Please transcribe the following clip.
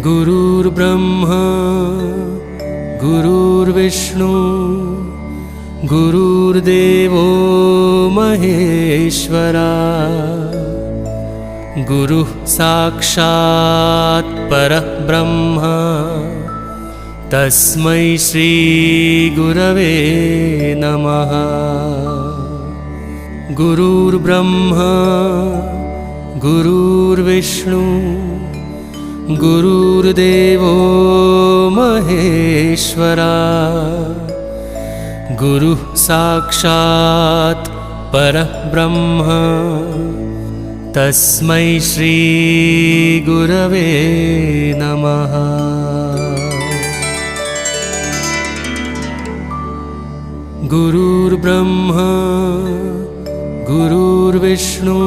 गुरुर्ब्रह्मा गुरुर्विष्णु गुरुर्देवो महेश्वरा गुरुः साक्षात् परब्रह्म तस्मै श्री गुरवे नमः। गुरुर्ब्रह्मा गुरुर्विष्णु गुरुर्देवो महेश्वरा गुरुः साक्षात् परब्रह्म तस्मै श्री गुरवे नमः। गुरुर्ब्रह्मा गुरुर्विष्णु